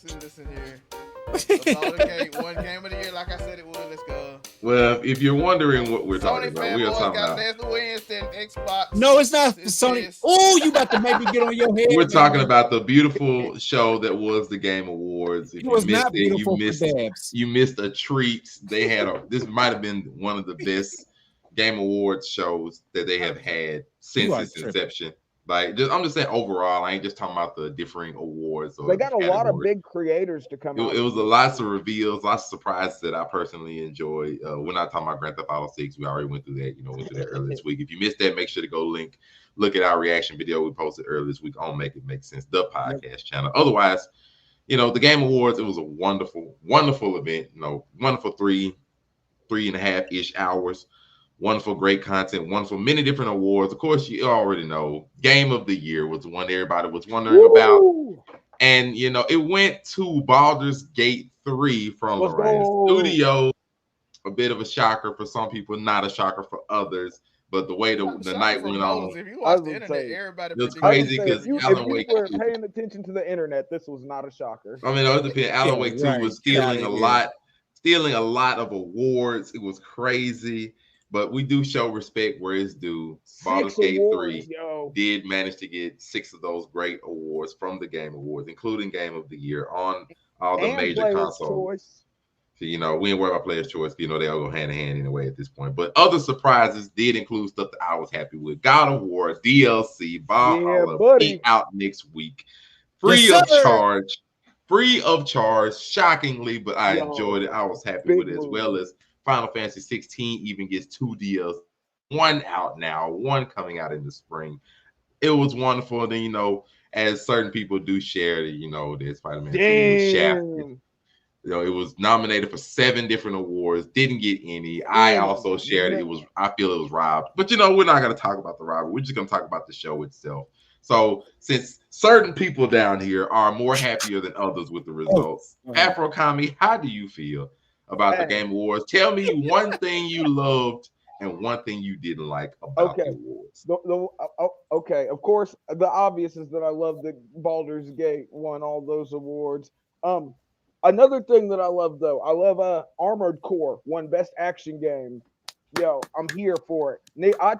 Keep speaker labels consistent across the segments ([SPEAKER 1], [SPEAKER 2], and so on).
[SPEAKER 1] listen here. Baldur's Gate, one game of the year, like I said it would. Let's go.
[SPEAKER 2] Well, if you're wondering what we're talking
[SPEAKER 1] Sony
[SPEAKER 2] about, we are
[SPEAKER 1] fanboys
[SPEAKER 2] talking
[SPEAKER 1] got
[SPEAKER 2] about
[SPEAKER 1] less wins than Xbox.
[SPEAKER 3] No, it's not
[SPEAKER 1] It's
[SPEAKER 3] Sony.
[SPEAKER 1] this.
[SPEAKER 3] Oh, you about to make me get on your head,
[SPEAKER 2] we're talking
[SPEAKER 3] man.
[SPEAKER 2] about the beautiful show that was the Game Awards.
[SPEAKER 3] It
[SPEAKER 2] If you
[SPEAKER 3] was
[SPEAKER 2] missed
[SPEAKER 3] not
[SPEAKER 2] it,
[SPEAKER 3] beautiful for Dabs.
[SPEAKER 2] you missed a treat. They had this might have been one of the best Game Awards shows that they have had
[SPEAKER 3] You
[SPEAKER 2] since
[SPEAKER 3] are
[SPEAKER 2] its
[SPEAKER 3] tripping.
[SPEAKER 2] inception. I'm just saying overall. I ain't just talking about the differing awards or
[SPEAKER 4] They
[SPEAKER 2] the
[SPEAKER 4] got a lot of
[SPEAKER 2] categories.
[SPEAKER 4] big creators to come out.
[SPEAKER 2] It was a lots of reveals, lots of surprises that I personally enjoy. We're not talking about Grand Theft Auto 6. We already went through that. Went through that earlier this week. If you missed that, make sure to go look at our reaction video we posted earlier this week on Make It Make Sense, the podcast channel. Otherwise, the Game Awards, it was a wonderful, wonderful event. Wonderful 3.5-ish hours. Wonderful, great content. Wonderful, many different awards. Of course, you already know Game of the Year was the one everybody was wondering about. And, it went to Baldur's Gate 3 from Lorraine Studios. A bit of a shocker for some people, not a shocker for others. But the way the night went on,
[SPEAKER 1] if you watch the internet, everybody
[SPEAKER 2] it was crazy because
[SPEAKER 4] if you were paying attention to the internet, this was not a shocker.
[SPEAKER 2] I mean, it depends. Alan Wake 2 was stealing a lot of awards. It was crazy. But we do show respect where it's due. Baldur's Gate 3 did manage to get 6 of those great awards from the Game Awards, including Game of the Year on all the major consoles. So, we ain't worry about Player's Choice. They all go hand in hand anyway at this point. But other surprises did include stuff that I was happy with. God of War, DLC, Valhalla, be out next week. Free of charge, shockingly, but I enjoyed it. I was happy with it, as well as Final Fantasy 16 even gets 2 DLC. One out now, one coming out in the spring. It was wonderful. And then, as certain people do share, that Spider-Man 2 was shafted. It was nominated for 7 different awards, didn't get any. I also shared it. I feel it was robbed. But we're not going to talk about the robbery. We're just going to talk about the show itself. So since certain people down here are more happier than others with the results, Afro Kami, how do you feel about the Game Awards? Tell me one thing you loved and one thing you didn't like about the awards.
[SPEAKER 4] Okay, of course, the obvious is that I love that Baldur's Gate won all those awards. Another thing that I love, though, I love Armored Core won Best Action Game. Yo, I'm here for it. I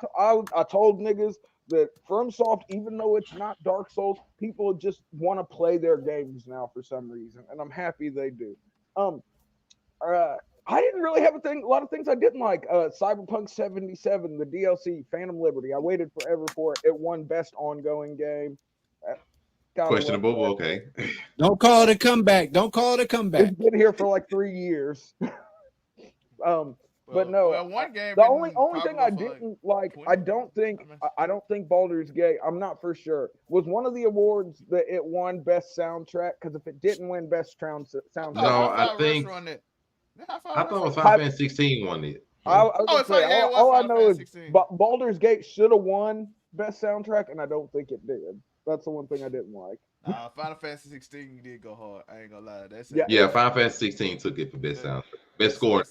[SPEAKER 4] told niggas that FromSoft, even though it's not Dark Souls, people just want to play their games now for some reason, and I'm happy they do. I didn't really have a lot of things I didn't like. Cyberpunk 77, the DLC, Phantom Liberty. I waited forever for it. It won Best Ongoing Game.
[SPEAKER 2] Questionable, okay.
[SPEAKER 3] Don't call it a comeback.
[SPEAKER 4] It's been here for like 3 years. But no,
[SPEAKER 1] one game.
[SPEAKER 4] The only thing I didn't like, I don't think Baldur's Gate, I'm not for sure, was one of the awards that it won Best Soundtrack. Because if it didn't win Best Soundtrack,
[SPEAKER 2] no, I thought it was Final Fantasy 16 won it.
[SPEAKER 4] All I know is Baldur's Gate should have won Best Soundtrack, and I don't think it did. That's the one thing I didn't like.
[SPEAKER 1] Final Fantasy 16 did go hard. I ain't gonna lie.
[SPEAKER 2] Final Fantasy 16 took it for best soundtrack, best score.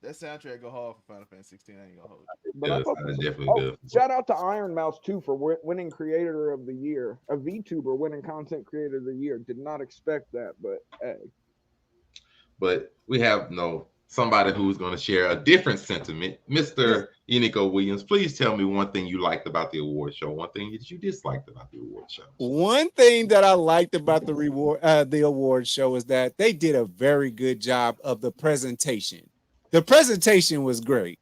[SPEAKER 1] That soundtrack go hard for Final Fantasy 16. I ain't gonna hold
[SPEAKER 2] it. Definitely good.
[SPEAKER 4] Shout out to Iron Mouse too for winning Creator of the Year. A VTuber winning Content Creator of the Year. Did not expect that, but hey.
[SPEAKER 2] But we have somebody who's going to share a different sentiment. Mr. Unico Williams, please tell me one thing you liked about the award show, one thing that you disliked about the award show.
[SPEAKER 3] One thing that I liked about the award show is that they did a very good job of the presentation. The presentation was great.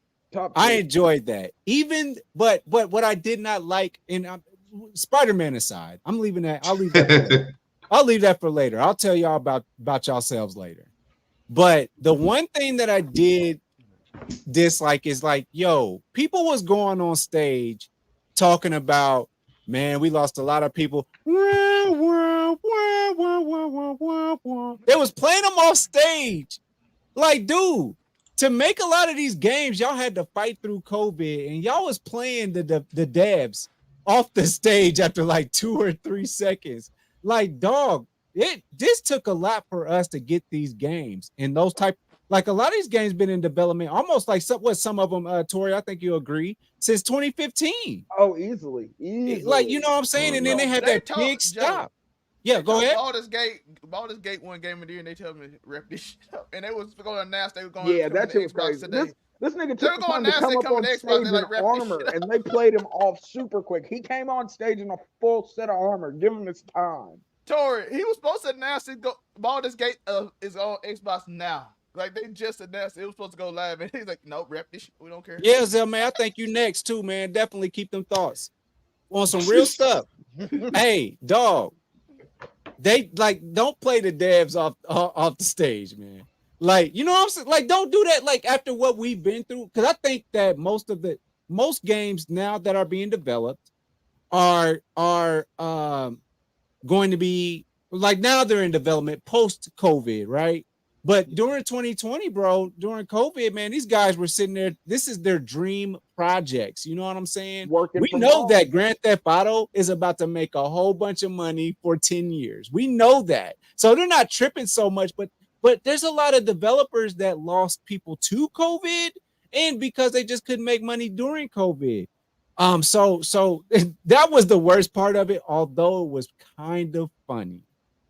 [SPEAKER 3] I enjoyed that. But what I did not like, and Spider-Man aside, I'm leaving that. I'll leave that for later. I'll leave that for later. I'll tell y'all about yourselves later. But the one thing that I did dislike is people was going on stage talking about, man, we lost a lot of people. They was playing them off stage. Like, dude, to make a lot of these games, y'all had to fight through COVID, and y'all was playing the devs off the stage after like 2 or 3 seconds. Like, dog, this took a lot for us to get these games and those type. Like, a lot of these games been in development almost like some of them, Tori, I think you agree, since 2015.
[SPEAKER 4] Oh, easily.
[SPEAKER 3] Like, you know what I'm saying? And then they had that big stop. Yeah, go ahead.
[SPEAKER 1] Baldur's Gate won Game of the Year, and they tell me to rep this shit up. And they was going to announce they were going
[SPEAKER 4] Yeah,
[SPEAKER 1] to come
[SPEAKER 4] that
[SPEAKER 1] to
[SPEAKER 4] shit was
[SPEAKER 1] Xbox
[SPEAKER 4] crazy.
[SPEAKER 1] today.
[SPEAKER 4] This nigga
[SPEAKER 1] They
[SPEAKER 4] took
[SPEAKER 1] were
[SPEAKER 4] the
[SPEAKER 1] going
[SPEAKER 4] time
[SPEAKER 1] to
[SPEAKER 4] to
[SPEAKER 1] announce
[SPEAKER 4] come
[SPEAKER 1] they
[SPEAKER 4] up
[SPEAKER 1] coming
[SPEAKER 4] on
[SPEAKER 1] to Xbox.
[SPEAKER 4] stage
[SPEAKER 1] They
[SPEAKER 4] in
[SPEAKER 1] like rep this
[SPEAKER 4] armor,
[SPEAKER 1] shit up.
[SPEAKER 4] and they played him off super quick. He came on stage in a full set of armor. Give him his time.
[SPEAKER 1] Tori, he was supposed to announce Baldur's Gate is on Xbox now. Like they just announced it was supposed to go live, and he's like, "No, rep this shit. We don't care."
[SPEAKER 3] Yeah, Zell, man, I think you next too, man. Definitely keep them thoughts on some real stuff. Hey, dog, they like don't play the devs off the stage, man. Like, you know what I'm saying? Like, don't do that. Like after what we've been through, because I think that most games now that are being developed are going to be like now they're in development post COVID, right? But during 2020, bro, during COVID, man, these guys were sitting there. This is their dream projects. You know what I'm saying?
[SPEAKER 4] Working
[SPEAKER 3] We
[SPEAKER 4] from
[SPEAKER 3] know
[SPEAKER 4] home.
[SPEAKER 3] that Grand Theft Auto is about to make a whole bunch of money for 10 years. We know that. So they're not tripping so much, but there's a lot of developers that lost people to COVID and because they just couldn't make money during COVID. So that was the worst part of it, although it was kind of funny.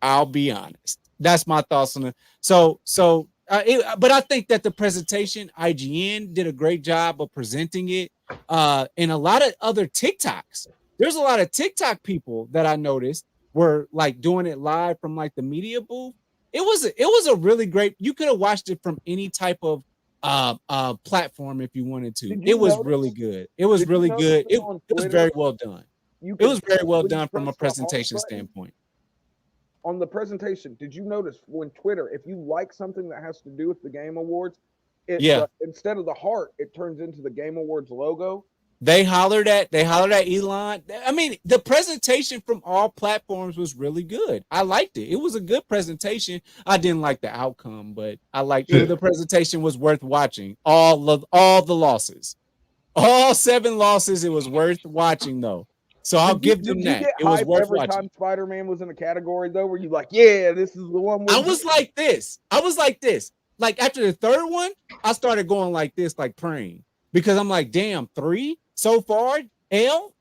[SPEAKER 3] I'll be honest. That's my thoughts on it. But I think that the presentation, IGN did a great job of presenting it. And a lot of other TikToks. There's a lot of TikTok people that I noticed were like doing it live from like the media booth. It was a really great. You could have watched it from any type of platform if you wanted to. It was really good. It was really good. It was very well done. It was very well done from a presentation standpoint.
[SPEAKER 4] On the presentation, did you notice when Twitter, if you like something that has to do with the Game Awards, instead of the heart, it turns into the Game Awards logo.
[SPEAKER 3] They hollered at Elon. I mean, the presentation from all platforms was really good. I liked it. It was a good presentation. I didn't like the outcome, but I liked it. The presentation was worth watching. All the losses, all 7 losses. It was worth watching though. So I'll give them that. It was worth
[SPEAKER 4] every
[SPEAKER 3] watching.
[SPEAKER 4] time Spider-Man was in a category though, where you like, yeah, this is the one.
[SPEAKER 3] I was like this. Like after the third one, I started going like this, like praying, because I'm like, damn, 3 so far, L.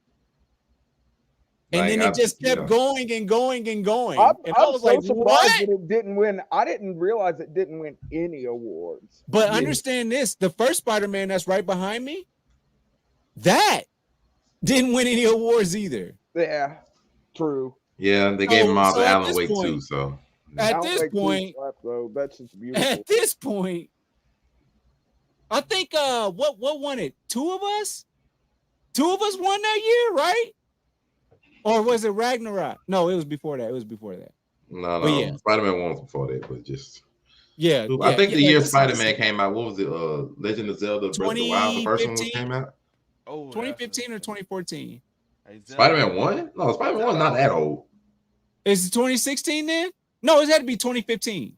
[SPEAKER 3] And
[SPEAKER 2] Like,
[SPEAKER 3] then it just kept going and going and going. And I was
[SPEAKER 4] so
[SPEAKER 3] like,
[SPEAKER 4] surprised
[SPEAKER 3] what?
[SPEAKER 4] that it didn't win. I didn't realize it didn't win any awards.
[SPEAKER 3] But understand this, the first Spider-Man that's right behind me, that didn't win any awards either.
[SPEAKER 4] Yeah, true.
[SPEAKER 2] Yeah, they gave him all the Alan Wake too. So
[SPEAKER 3] at this point,
[SPEAKER 4] that's just beautiful.
[SPEAKER 3] At this point, I think what won it? 2 of us? 2 of us won that year, right? Or was it Ragnarok? No, it was before that.
[SPEAKER 2] No, yeah. Spider-Man won before that, but just I think the year Spider-Man came out, what was it? Legend of Zelda Breath of the Wild, the first one came out.
[SPEAKER 3] 2015 or 2014?
[SPEAKER 2] Spider-Man 1? No, Spider-Man 1 not that old.
[SPEAKER 3] Is it 2016 then? No, it had to be 2015,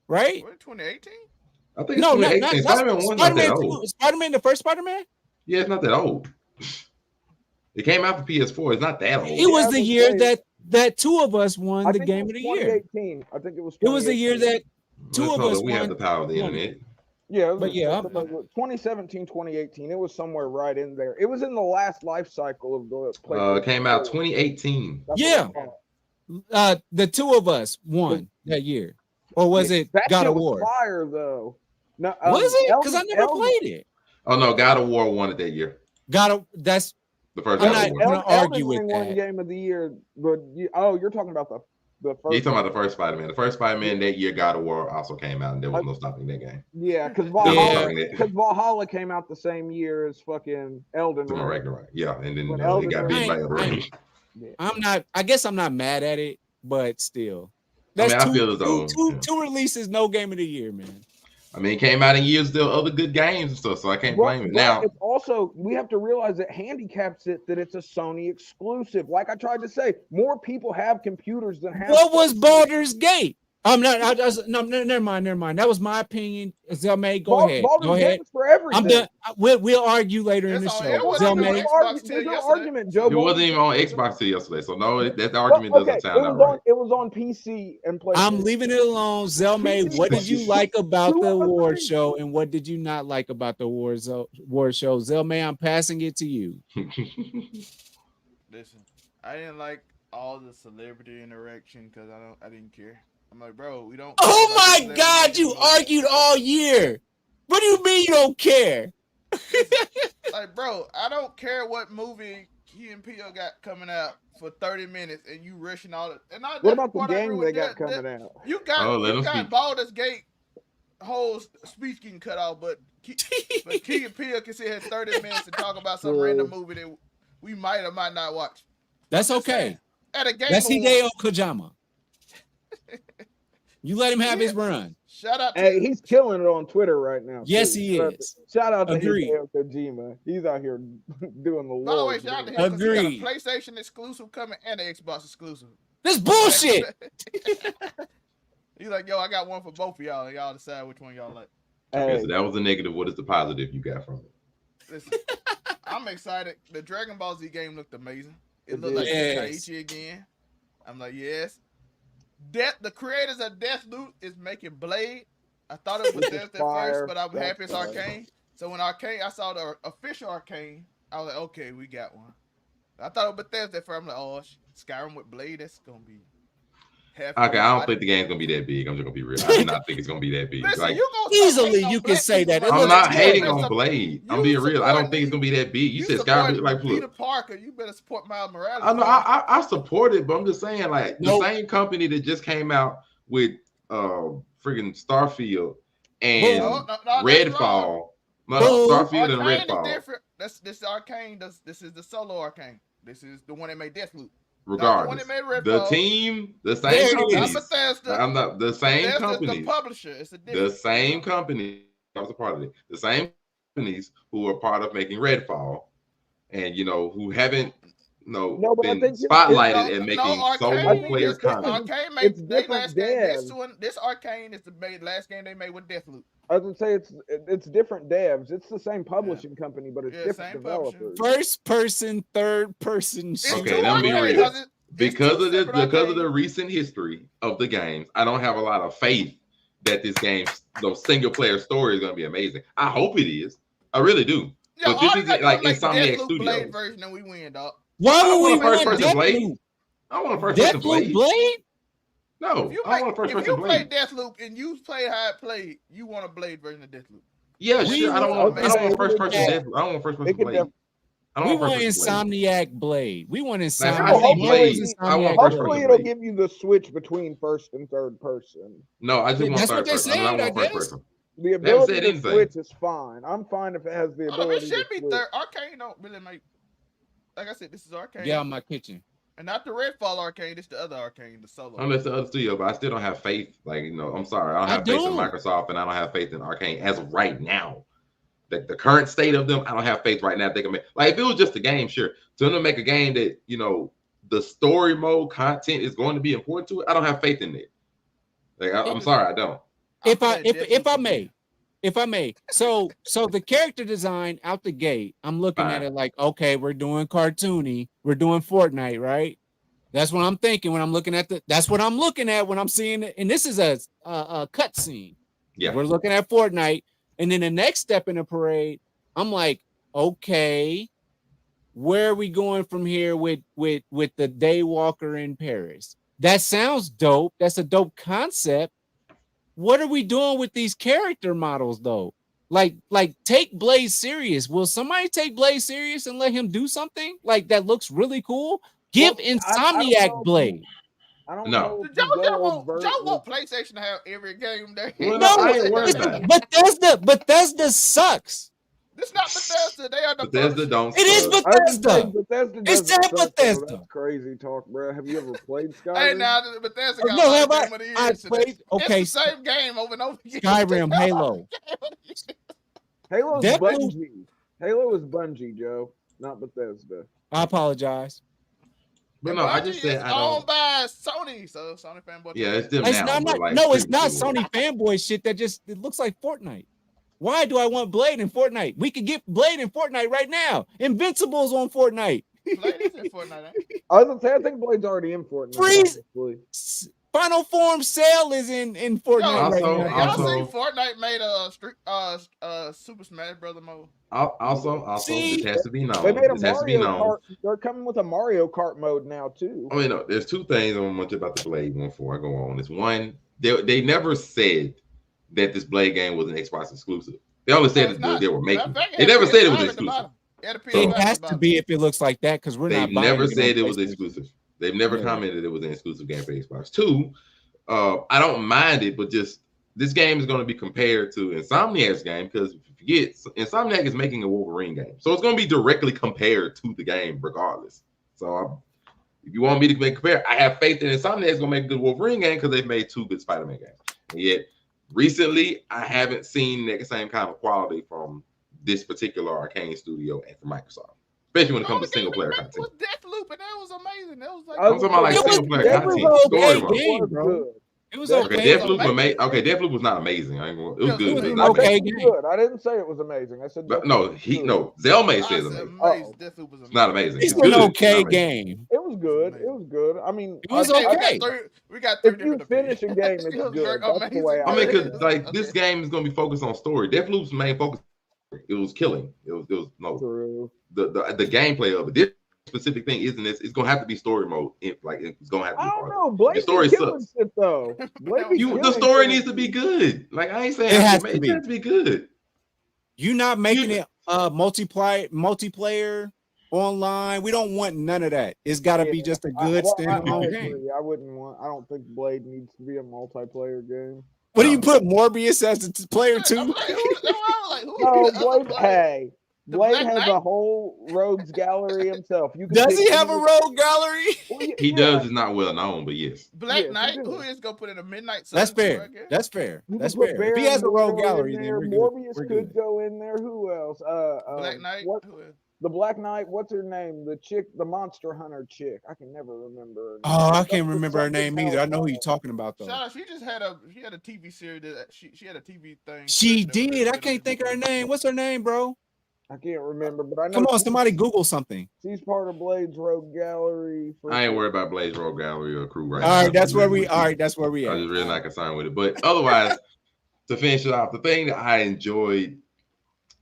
[SPEAKER 3] right?
[SPEAKER 1] 2018?
[SPEAKER 2] I think it's 2018. Spider-Man 1 not that old.
[SPEAKER 3] Spider-Man, the first Spider-Man?
[SPEAKER 2] Yeah, it's not that old. It came out for PS4. It's not that old.
[SPEAKER 3] It was the year that 2 of us won the Game of the Year.
[SPEAKER 4] 2018. I think it was.
[SPEAKER 3] It was the year that 2 of us won.
[SPEAKER 2] We have the power of the internet.
[SPEAKER 4] Yeah, but 2017, 2018. It was somewhere right in there. It was in the last life cycle of the PlayStation.
[SPEAKER 2] It came out 2018.
[SPEAKER 3] Yeah. The 2 of us won that year. Or was it God of War?
[SPEAKER 4] Fire though. No,
[SPEAKER 3] was it? Because I never played it.
[SPEAKER 2] Oh no, God of War won it that year.
[SPEAKER 3] That's
[SPEAKER 2] the first.
[SPEAKER 3] I'm not going to argue with that.
[SPEAKER 4] Won Game of the Year, but you're talking about the first.
[SPEAKER 2] You're talking about the first Spider-Man. The first Spider-Man that year, God of War also came out, and there was no stopping that game.
[SPEAKER 4] Yeah, because Valhalla came out the same year as fucking Elden Ring.
[SPEAKER 2] Ragnarok. Yeah, and then it got beat by Elden Ring.
[SPEAKER 3] I guess I'm not mad at it, but still,
[SPEAKER 2] that's I feel
[SPEAKER 3] two releases, no Game of the Year, man.
[SPEAKER 2] I mean, it came out in years, there were other good games and stuff, so I can't blame it. Now,
[SPEAKER 4] it's also, we have to realize that handicaps it that it's a Sony exclusive. Like I tried to say, more people have computers than have.
[SPEAKER 3] What was Baldur's Gate? No, never mind. That was my opinion. Zelmay, go ahead. Go ahead.
[SPEAKER 4] For everything.
[SPEAKER 3] I'm done. We'll argue later in the show.
[SPEAKER 4] Zelmay, there's no argument, Joe.
[SPEAKER 2] It wasn't even on Xbox till yesterday, so no, that argument doesn't sound right.
[SPEAKER 4] It was on PC and PlayStation.
[SPEAKER 3] I'm leaving it alone. Zelmay, what did you like about the award show, and what did you not like about the award show? Zelmay, I'm passing it to you.
[SPEAKER 1] Listen, I didn't like all the celebrity interaction because I didn't care. I'm like, bro, we don't.
[SPEAKER 3] Oh my God, you argued all year. What do you mean you don't care?
[SPEAKER 1] Like, bro, I don't care what movie Key and Peele got coming out for 30 minutes and you rushing all it. And
[SPEAKER 4] what about the game they got coming out?
[SPEAKER 1] You got Baldur's Gate whole speech getting cut off, but Key and Peele can sit here 30 minutes and talk about some random movie that we might or might not watch.
[SPEAKER 3] That's okay.
[SPEAKER 1] At a game,
[SPEAKER 3] that's Hideo Kojima. You let him have his run.
[SPEAKER 1] Shout out.
[SPEAKER 4] Hey, he's killing it on Twitter right now.
[SPEAKER 3] Yes, he is.
[SPEAKER 4] Shout out to Hideo Kojima. He's out here doing the Lord.
[SPEAKER 1] By the way, shout out to him because he got a PlayStation exclusive coming and an Xbox exclusive.
[SPEAKER 3] This bullshit.
[SPEAKER 1] He's like, yo, I got one for both of y'all. And y'all decide which one y'all like.
[SPEAKER 2] Okay, so that was the negative. What is the positive you got from it?
[SPEAKER 1] Listen, I'm excited. The Dragon Ball Z game looked amazing. It looked like Kaiichi again. I'm like, yes. The creators of Deathloop is making Blade. I thought it was Bethesda at first, but I'm happy it's Arcane. So when I saw the official Arcane, I was like, okay, we got one. I thought it was Bethesda at first. I'm like, oh, Skyrim with Blade, that's gonna be.
[SPEAKER 2] Okay, I don't think the game's gonna be that big. I'm just gonna be real. I do not think it's gonna be that big.
[SPEAKER 1] Listen,
[SPEAKER 2] like,
[SPEAKER 3] easily you can say that.
[SPEAKER 2] I'm not hating on Blade. I'm being real. I don't think it's gonna be that big. You said Skyrim, like
[SPEAKER 1] Peter Parker. You better support Miles Morales.
[SPEAKER 2] I know. I support it, but I'm just saying, like the same company that just came out with friggin' Starfield and Redfall. Starfield and Redfall.
[SPEAKER 1] This Arcane. This is the solo Arcane. This is the one that made Deathloop.
[SPEAKER 2] Regardless, the team, the same companies. I'm not the same company.
[SPEAKER 1] The publisher, it's
[SPEAKER 2] the same company. I was a part of it. The same companies who are part of making Redfall, and who haven't been spotlighted and making solo player content.
[SPEAKER 1] It's different. This Arcane is the last game they made with Deathloop.
[SPEAKER 4] I was gonna say it's different devs. It's the same publishing company, but it's different developers.
[SPEAKER 3] First person, third person.
[SPEAKER 2] Okay, let me be real. Because of the recent history of the games, I don't have a lot of faith that this game, single player story, is gonna be amazing. I hope it is. I really do.
[SPEAKER 1] Yeah,
[SPEAKER 2] but this is like Insomniac Studios.
[SPEAKER 1] Version and we win, dog.
[SPEAKER 3] Why would we
[SPEAKER 2] first person Blade? I want a first person Blade. No, I want a first person Blade.
[SPEAKER 1] If you play Deathloop and you play how it played, you want a Blade version of Deathloop.
[SPEAKER 2] Yeah, sure. I don't want first person Deathloop. I don't want first person Blade.
[SPEAKER 3] We want Insomniac Blade. We want
[SPEAKER 2] Insomniac Blade.
[SPEAKER 4] Hopefully, it'll give you the switch between first and third person.
[SPEAKER 2] No, I just want third person. I don't want first person.
[SPEAKER 4] The ability to switch is fine. I'm fine if it has the ability.
[SPEAKER 1] It should be third. Arcane don't really make. Like I said, this is Arcane.
[SPEAKER 3] Yeah, my kitchen.
[SPEAKER 1] And not the Redfall Arcane, it's the other Arcane, the solo.
[SPEAKER 2] Unless the other studio, but I still don't have faith. Like, I'm sorry. I don't have faith in Microsoft, and I don't have faith in Arcane as of right now. The current state of them, I don't have faith right now. They can make, like, if it was just a game, sure. To them to make a game that, the story mode content is going to be important to it, I don't have faith in it. Like, I'm sorry, I don't.
[SPEAKER 3] If I may, so the character design out the gate, I'm looking at it like, okay, we're doing cartoony, we're doing Fortnite, right? That's what I'm thinking when I'm looking at that's what I'm looking at when I'm seeing it. And this is a cut scene.
[SPEAKER 2] Yeah,
[SPEAKER 3] we're looking at Fortnite, and then the next step in the parade, I'm like, okay, where are we going from here with the Daywalker in Paris? That sounds dope. That's a dope concept. What are we doing with these character models, though? Like take Blaze serious. Will somebody take Blaze serious and let him do something like that looks really cool? Give Insomniac Blade.
[SPEAKER 4] I don't know.
[SPEAKER 1] Y'all want PlayStation to have every game there.
[SPEAKER 2] Well, no, I ain't worried about
[SPEAKER 3] it. Bethesda sucks.
[SPEAKER 1] It's not Bethesda. They are the
[SPEAKER 2] Bethesda don't.
[SPEAKER 3] It is Bethesda. It's Bethesda.
[SPEAKER 4] That's crazy talk, bro. Have you ever played Skyrim?
[SPEAKER 1] Hey, now Bethesda got
[SPEAKER 3] no, have I played? Okay,
[SPEAKER 1] it's the same game over and over again.
[SPEAKER 3] Skyrim, Halo.
[SPEAKER 4] Halo's Bungie. Halo is Bungie, Joe, not Bethesda.
[SPEAKER 3] I apologize.
[SPEAKER 2] But no, I just said I don't.
[SPEAKER 1] Owned by Sony, so Sony fanboy.
[SPEAKER 2] Yeah, it's them
[SPEAKER 3] now.
[SPEAKER 2] No,
[SPEAKER 3] it's not Sony fanboy shit. It looks like Fortnite. Why do I want Blade in Fortnite? We could get Blade in Fortnite right now. Invincible's on Fortnite.
[SPEAKER 1] Blade is in Fortnite.
[SPEAKER 4] I was gonna say I think Blade's already in Fortnite.
[SPEAKER 3] Final Form sale is in Fortnite right now.
[SPEAKER 1] Y'all see Fortnite made a Super Smash Brother mode.
[SPEAKER 2] Also, this has to be known.
[SPEAKER 4] They made a Mario Kart. They're coming with a Mario Kart mode now too.
[SPEAKER 2] I mean, no, there's two things I want to about the Blade one before I go on. It's one, they never said that this Blade game was an Xbox exclusive. They only said that they were making. They never said it was exclusive.
[SPEAKER 3] It has to be if it looks like that because
[SPEAKER 2] they've never said it was exclusive. They've never commented it was an exclusive game for Xbox. Two, I don't mind it, but just this game is going to be compared to Insomniac's game because if you forget, Insomniac is making a Wolverine game, so it's going to be directly compared to the game regardless. So if you want me to compare, I have faith that Insomniac is going to make a good Wolverine game because they've made 2 good Spider-Man games. And yet, recently, I haven't seen that same kind of quality from this particular Arcane studio and from Microsoft, especially when it comes to single player content.
[SPEAKER 1] Was Deathloop, and that was amazing. That was like
[SPEAKER 2] I'm talking about like single player content, story mode.
[SPEAKER 3] Bro. It was okay.
[SPEAKER 2] Deathloop was not amazing. It was good.
[SPEAKER 3] It was an okay game.
[SPEAKER 4] Good. I didn't say it was amazing. I said
[SPEAKER 2] Zellmay says amazing.
[SPEAKER 1] Deathloop was amazing.
[SPEAKER 2] It's not amazing.
[SPEAKER 3] It's an okay game.
[SPEAKER 4] It was good. It was good. I mean,
[SPEAKER 3] it was okay.
[SPEAKER 1] We got 3
[SPEAKER 4] if you finish a game, it's good. That's the way
[SPEAKER 2] I mean, because like this game is going to be focused on story. Deathloop's main focus, it was killing. It was no the gameplay of it. This specific thing isn't this. It's gonna have to be story mode. It's gonna have to be.
[SPEAKER 4] I don't know. Blake
[SPEAKER 2] the story sucks.
[SPEAKER 4] It, though.
[SPEAKER 2] The story needs to be good. Like I ain't saying
[SPEAKER 3] it has
[SPEAKER 2] to be good.
[SPEAKER 3] You not making it multiplayer online. We don't want none of that. It's got to be just a good standalone game.
[SPEAKER 4] I don't think Blade needs to be a multiplayer game.
[SPEAKER 3] What do you put Morbius as a player 2?
[SPEAKER 4] Blade has a whole rogues gallery himself.
[SPEAKER 3] Does he have a rogue gallery?
[SPEAKER 2] He does. Is not well known, but yes.
[SPEAKER 1] Black Knight, who is gonna put in a Midnight Sun?
[SPEAKER 3] That's fair. That's fair. If he has a rogue gallery, then
[SPEAKER 4] Morbius could go in there. Who else?
[SPEAKER 1] Black Knight.
[SPEAKER 4] The Black Knight. What's her name? The chick, the Monster Hunter chick. I can never remember.
[SPEAKER 3] I can't remember her name either. I know who you're talking about though.
[SPEAKER 1] She just had a TV series that she had a TV thing.
[SPEAKER 3] She did. I can't think of her name. What's her name, bro?
[SPEAKER 4] I can't remember, but I know.
[SPEAKER 3] Come on, somebody Google something.
[SPEAKER 4] She's part of Blade's Rogue Gallery.
[SPEAKER 2] I ain't worried about Blade's Rogue Gallery or crew right now.
[SPEAKER 3] All right, that's where we at.
[SPEAKER 2] I'm just really not concerned with it. But otherwise, to finish it off, the thing that I enjoyed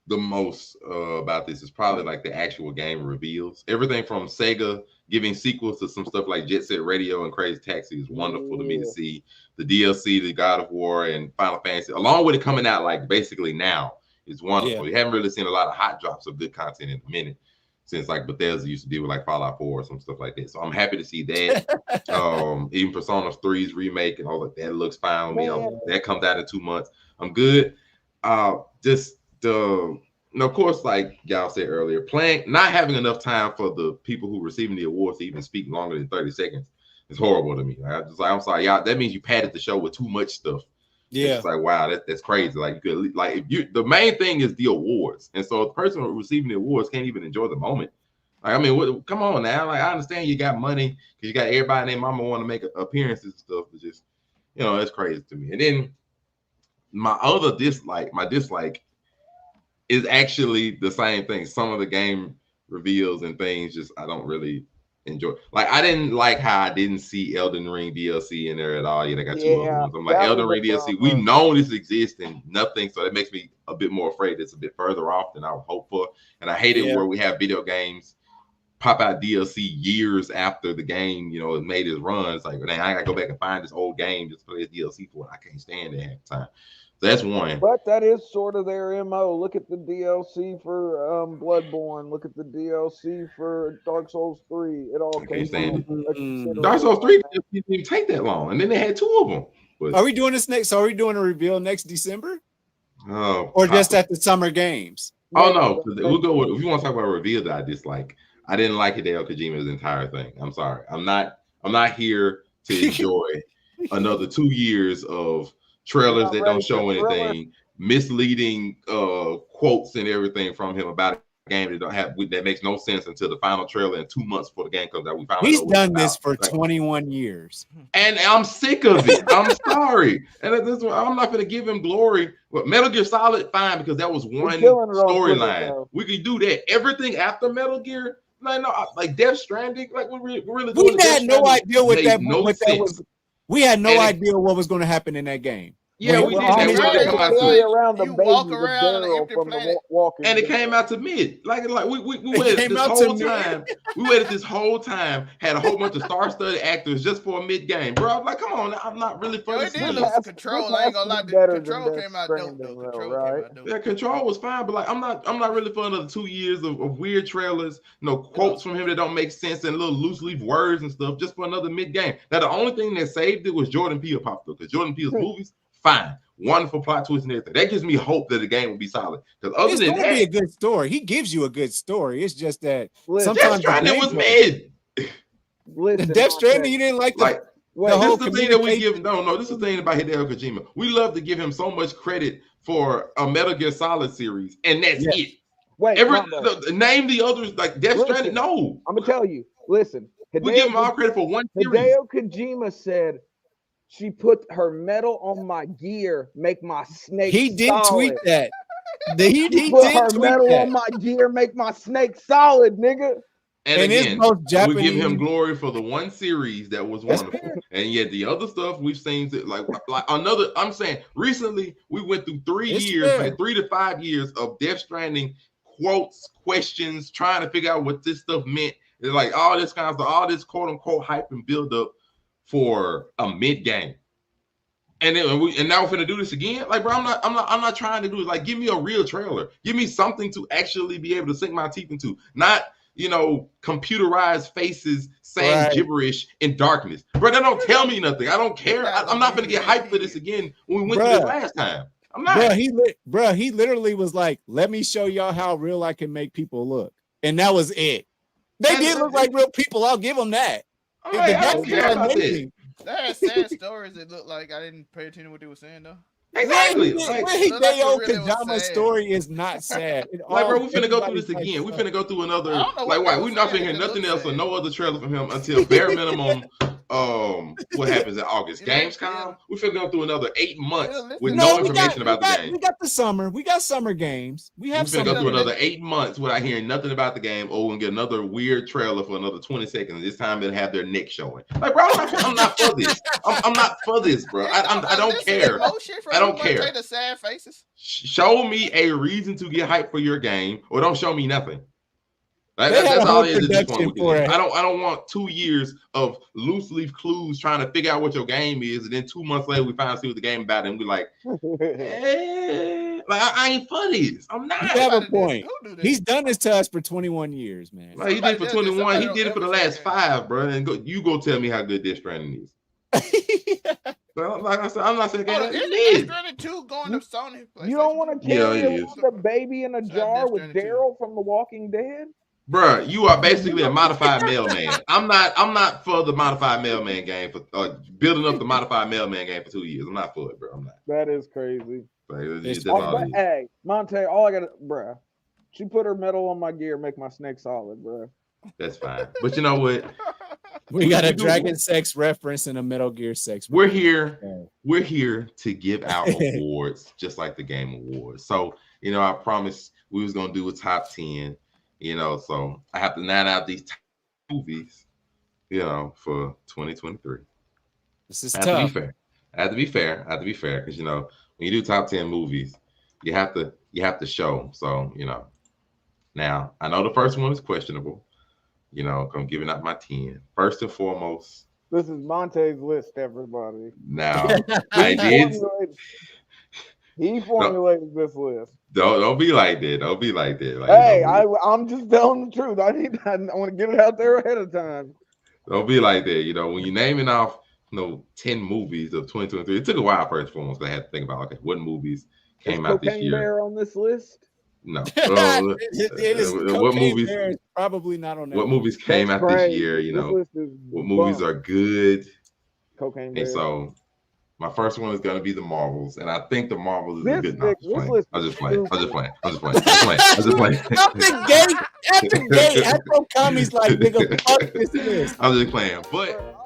[SPEAKER 2] the most about this is probably like the actual game reveals. Everything from Sega giving sequels to some stuff like Jet Set Radio and Crazy Taxi is wonderful to me to see. The DLC, the God of War and Final Fantasy, along with it coming out like basically now. It's wonderful. You haven't really seen a lot of hot drops of good content in a minute since like Bethesda used to deal with like Fallout 4 or some stuff like that. So I'm happy to see that. Even Persona 3's remake and all of that looks fine with me. That comes out in 2 months. I'm good. Of course, like y'all said earlier, not having enough time for the people who are receiving the awards to even speak longer than 30 seconds is horrible to me. I'm sorry, y'all. That means you padded the show with too much stuff. Yeah, it's like wow, that's crazy. Like you could the main thing is the awards, and so the person receiving the awards can't even enjoy the moment. Like I mean, come on now. Like I understand you got money because you got everybody and their mama want to make appearances and stuff, but just it's crazy to me. And then my dislike is actually the same thing. Some of the game reveals and things just I don't really enjoy. Like I didn't like how I didn't see Elden Ring DLC in there at all. They got 2 other ones. I'm like Elden Ring DLC. We know this exists and nothing, so it makes me a bit more afraid it's a bit further off than I would hope for. And I hate it where we have video games pop out DLC years after the game, it made its run. It's like, man, I gotta go back and find this old game just play this DLC for it. I can't stand it half the time. So that's one.
[SPEAKER 4] But that is sort of their MO. Look at the DLC for Bloodborne. Look at the DLC for Dark Souls 3. It all came from
[SPEAKER 2] Dark Souls 3 didn't even take that long, and then they had 2 of them. But,
[SPEAKER 3] are we doing this next? Are we doing a reveal next December?
[SPEAKER 2] Oh,
[SPEAKER 3] or just at the Summer Games?
[SPEAKER 2] Oh no, we'll go with. If you want to talk about a reveal that I dislike, I didn't like Hideo Kojima's entire thing. I'm sorry. I'm not here to enjoy another 2 years of trailers that don't show anything, misleading quotes and everything from him about a game that makes no sense until the final trailer in 2 months before the game comes out.
[SPEAKER 3] He's done this for 21 years,
[SPEAKER 2] and I'm sick of it. I'm sorry, and I'm not going to give him glory. But Metal Gear Solid, fine, because that was one storyline. We could do that. Everything after Metal Gear, like Death Stranding, like we're really.
[SPEAKER 3] We had no idea what that was. We had no idea what was going to happen in that game.
[SPEAKER 2] Yeah, we did that.
[SPEAKER 1] It
[SPEAKER 4] around the
[SPEAKER 1] you
[SPEAKER 4] baby
[SPEAKER 1] walk
[SPEAKER 4] with
[SPEAKER 1] around
[SPEAKER 4] Daryl
[SPEAKER 1] the
[SPEAKER 4] from
[SPEAKER 1] planet.
[SPEAKER 4] the Walking
[SPEAKER 2] and it
[SPEAKER 4] Dead.
[SPEAKER 2] came out to mid. Like we waited this whole time. We waited this whole time. Had a whole bunch of star-studded actors just for a mid game, bro. I'm like, come on, I'm not really for this.
[SPEAKER 1] Control. I ain't gonna lie. Control came out dope though. Control came out dope.
[SPEAKER 2] Yeah, Control was fine, but like I'm not really for another 2 years of weird trailers, quotes from him that don't make sense and little loose leaf words and stuff just for another mid game. Now the only thing that saved it was Jordan Peele popped up because Jordan Peele's movies, fine. Wonderful plot twist and everything. That gives me hope that the game will be solid. Because other than that,
[SPEAKER 3] be a good story. He gives you a good story. It's just that
[SPEAKER 2] sometimes Death Stranding was mid.
[SPEAKER 3] Listen, Death Stranding, you didn't like the
[SPEAKER 2] whole this is the thing that we give. No, this is the thing about Hideo Kojima. We love to give him so much credit for a Metal Gear Solid series, and that's it.
[SPEAKER 4] Wait,
[SPEAKER 2] name the others like Death Stranding. No,
[SPEAKER 4] I'm gonna tell you. Listen,
[SPEAKER 2] we give him all credit for one series.
[SPEAKER 4] Hideo Kojima said, "She put her metal on my gear, make my snake."
[SPEAKER 3] He did
[SPEAKER 4] solid.
[SPEAKER 3] tweet that. He
[SPEAKER 4] put
[SPEAKER 3] did
[SPEAKER 4] her
[SPEAKER 3] tweet
[SPEAKER 4] metal
[SPEAKER 3] that.
[SPEAKER 4] on my gear, make my snake solid, nigga.
[SPEAKER 2] And again, we give him glory for the one series that was wonderful, and yet the other stuff we've seen, like another. I'm saying recently we went through 3 years, like 3 to 5 years of Death Stranding quotes, questions, trying to figure out what this stuff meant. It's like all this kind of stuff, all this quote unquote hype and build up for a mid game, and now we're gonna do this again. Like, bro, I'm not trying to do it. Like, give me a real trailer. Give me something to actually be able to sink my teeth into, not computerized faces saying gibberish in darkness. Bro, that don't tell me nothing. I don't care. I'm not gonna get hyped for this again when we went through this last time. I'm not.
[SPEAKER 3] He literally was like, "Let me show y'all how real I can make people look," and that was it. They did look like real people. I'll give them that.
[SPEAKER 2] I don't care about this.
[SPEAKER 1] They had sad stories that looked like I didn't pay attention to what they were saying though.
[SPEAKER 2] Exactly.
[SPEAKER 3] Hideo Kojama's story is not sad.
[SPEAKER 2] Like, bro, we finna go through this again. We finna go through another. Like, why? We're not finna hear nothing else or no other trailer from him until bare minimum. What happens in August? Gamescom. We finna go through another 8 months with no information about the game.
[SPEAKER 3] We got the summer. We got summer games. We finna
[SPEAKER 2] go through another 8 months without hearing nothing about the game. Or we'll get another weird trailer for another 20 seconds. This time they'll have their neck showing. Like, bro, I'm not for this. I'm not for this, bro. I don't care. I don't care.
[SPEAKER 1] The sad faces.
[SPEAKER 2] Show me a reason to get hyped for your game, or don't show me nothing. That's all it is at this point. I don't want 2 years of loose leaf clues trying to figure out what your game is, and then 2 months later we finally see what the game about, and we're like, I ain't for this. I'm not.
[SPEAKER 3] You have a point. He's done this to us for 21 years, man.
[SPEAKER 2] Like, he did for 21. He did it for the last 5, bro. And go tell me how good Death Stranding is. Like I said, I'm not saying
[SPEAKER 1] Death Stranding 2 going to Sony.
[SPEAKER 4] You don't want to carry the baby in a jar with Daryl from The Walking Dead?
[SPEAKER 2] Bruh, you are basically a modified mailman. I'm not for the modified mailman game for building up the modified mailman game for 2 years. I'm not for it, bro. I'm not.
[SPEAKER 4] That is crazy.
[SPEAKER 2] Like,
[SPEAKER 4] hey, Monte, all I got, bruh. She put her metal on my gear, make my snake solid, bruh.
[SPEAKER 2] That's fine. But you know what?
[SPEAKER 3] We got a Dragon Sex reference and a Metal Gear Sex.
[SPEAKER 2] We're here to give out awards, just like the Game Awards. So, I promised we was gonna do a top 10. So I have to nine out these movies, for 2023.
[SPEAKER 3] This is tough.
[SPEAKER 2] I have to be fair because when you do top 10 movies, you have to show. So now I know the first one is questionable. I'm giving out my 10. First and foremost,
[SPEAKER 4] this is Monte's list, everybody.
[SPEAKER 2] Now I did.
[SPEAKER 4] He formulated this list.
[SPEAKER 2] Don't be like that. Don't be like that. Like,
[SPEAKER 4] hey, I'm just telling the truth. I want to get it out there ahead of time.
[SPEAKER 2] Don't be like that. When you're naming off 10 movies of 2023, it took a while first and foremost. I had to think about what movies came out this year.
[SPEAKER 4] Bear on this list?
[SPEAKER 2] No.
[SPEAKER 3] It is
[SPEAKER 2] what movies?
[SPEAKER 3] Bear is probably not on that.
[SPEAKER 2] What movies came out this year? What movies are good?
[SPEAKER 4] Cocaine
[SPEAKER 2] Bear. And so my first one is going to be the Marvels, and I think the Marvels is a good enough. I'm just playing.
[SPEAKER 3] After Gay, Afro Commie's like, nigga, fuck this list.
[SPEAKER 2] I'm just playing. But